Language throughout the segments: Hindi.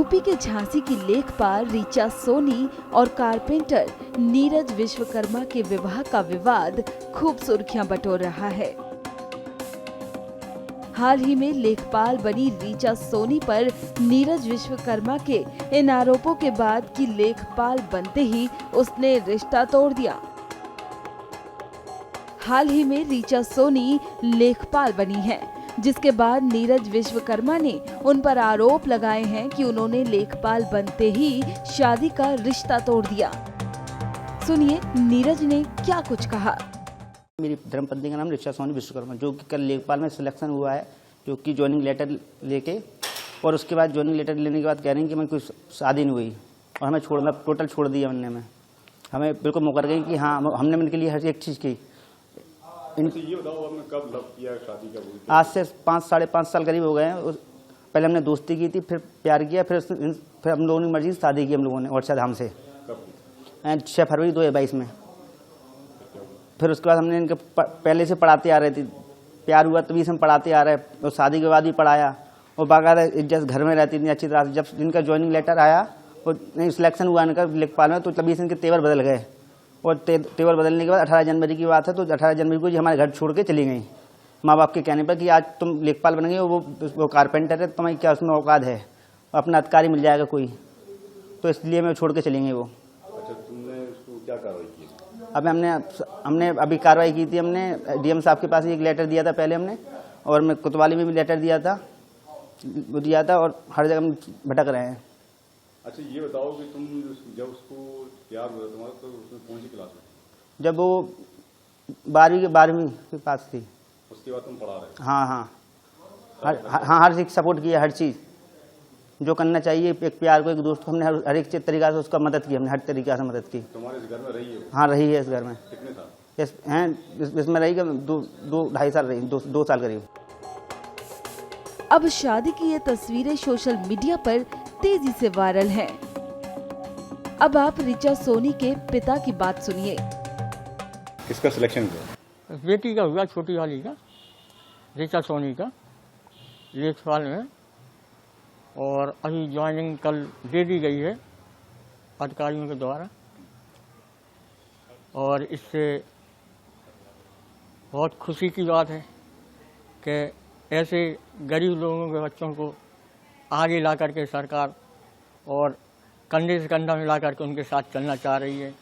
यूपी के झांसी की लेखपाल ऋचा सोनी और कारपेंटर नीरज विश्वकर्मा के विवाह का विवाद खूब सुर्खियां बटोर रहा है। हाल ही में लेखपाल बनी ऋचा सोनी पर नीरज विश्वकर्मा के इन आरोपों के बाद कि लेखपाल बनते ही उसने रिश्ता तोड़ दिया। हाल ही में ऋचा सोनी लेखपाल बनी है, जिसके बाद नीरज विश्वकर्मा ने उन पर आरोप लगाए हैं कि उन्होंने लेखपाल बनते ही शादी का रिश्ता तोड़ दिया। सुनिए नीरज ने क्या कुछ कहा। मेरी धर्मपत्नी का नाम ऋचा सोनी विश्वकर्मा, जो कि कल लेखपाल में सिलेक्शन हुआ है, जो कि ज्वाइनिंग लेटर लेके, और उसके बाद ज्वाइनिंग लेटर लेने के बाद कह रही हैं कि मैं कोई शादी नहीं हुई और हमें छोड़ना टोटल छोड़ दिया बनने में। हमें बिल्कुल मुकर गई कि हाँ हमने उनके लिए हर एक चीज़ की। ये बताओ आपने कब लव किया, शादी कब हुई? आज से 5-5.5 साल करीब हो गए हैं। पहले हमने दोस्ती की थी, फिर प्यार किया, फिर हम लोगों ने मर्जी से शादी की हम लोगों ने और धाम से 6 फरवरी 2022 में। फिर उसके बाद हमने इनके पहले से पढ़ाते आ रहे थे, प्यार हुआ तभी से हम पढ़ाते आ रहे, और शादी के बाद भी पढ़ाया और बाकायदा इज्जत घर में रहती थी अच्छी तरह से। जब इनका ज्वाइनिंग लेटर आया और नहीं सिलेक्शन हुआ इनका लेखपाल में, तो तभी से इनके तेवर बदल गए। और तेवर बदलने के बाद 18 जनवरी की बात है, तो 18 जनवरी को जी हमारे घर छोड़ के चली गई माँ बाप के कहने पर कि आज तुम लेखपाल बन गई हो, वो कारपेंटर है, तुम्हारी क्या उसमें औकात है, अपना अधिकारी मिल जाएगा कोई, तो इसलिए मैं छोड़ के चली गई वो। अच्छा, तुमने उसको क्या कार्रवाई की? अब हमने अभी कार्रवाई की थी। हमने डीएम साहब के पास एक लेटर दिया था पहले हमने, और मैं कोतवाली में भी लेटर दिया था और हर जगह भटक रहे हैं। अच्छा, ये बताओ कि तुम जब उसको प्यार हुआ तुम्हारा, तो उसमें कौन सी क्लास में? जब वो 12वीं के पास थी। उसके बाद तुम पढ़ा रहे? हाँ, हर चीज सपोर्ट किया, हर चीज़ जो करना चाहिए एक प्यार को, एक दोस्त को, हमने हर एक तरीका से उसका मदद की, हमने हर तरीका से मदद की। तुम्हारे इस घर में रही है? हाँ, रही है इस घर में। कितने साल? इसमें रही 2-2.5 साल रही, 2 साल करीब। अब शादी की ये तस्वीरें सोशल मीडिया पर तेजी से वायरल हैं। अब आप ऋचा सोनी के पिता की बात सुनिए। किसका सिलेक्शन हुआ? बेटी का हुआ, छोटी वाली का, ऋचा सोनी का, लेखपाल में, और अभी ज्वाइनिंग कल दे दी गई है अधिकारियों के द्वारा। और इससे बहुत खुशी की बात है कि ऐसे गरीब लोगों के बच्चों को आगे ला करके सरकार और कंधे से कंधा मिला करके उनके साथ चलना चाह रही है,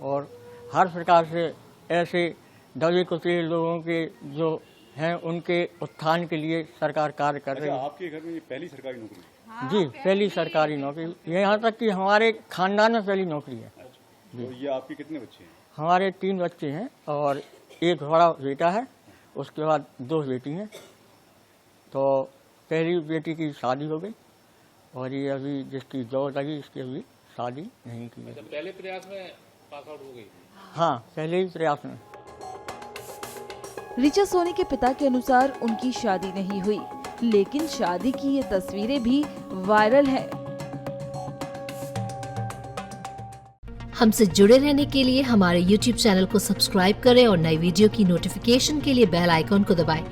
और हर प्रकार से ऐसे दबे कुचले लोगों के जो हैं उनके उत्थान के लिए सरकार कार्य कर रही है। आपके घर में ये पहली सरकारी नौकरी? जी, पहली सरकारी नौकरी, यहाँ तक कि हमारे खानदान में पहली नौकरी है। तो ये आपके कितने बच्चे हैं? हमारे 3 बच्चे हैं और एक बड़ा बेटा है, उसके बाद 2 बेटी हैं। तो पहली बेटी की शादी हो गई और ये अभी जिसकी जॉब लगी इसकी अभी शादी नहीं की है। पहले प्रयास में पास आउट हो गई? हाँ, पहले ही प्रयास में। ऋचा सोनी के पिता के अनुसार उनकी शादी नहीं हुई, लेकिन शादी की ये तस्वीरें भी वायरल हैं। हमसे जुड़े रहने के लिए हमारे YouTube चैनल को सब्सक्राइब करें और नई वीडियो की नोटिफिकेशन के लिए बेल आइकॉन को दबाएं।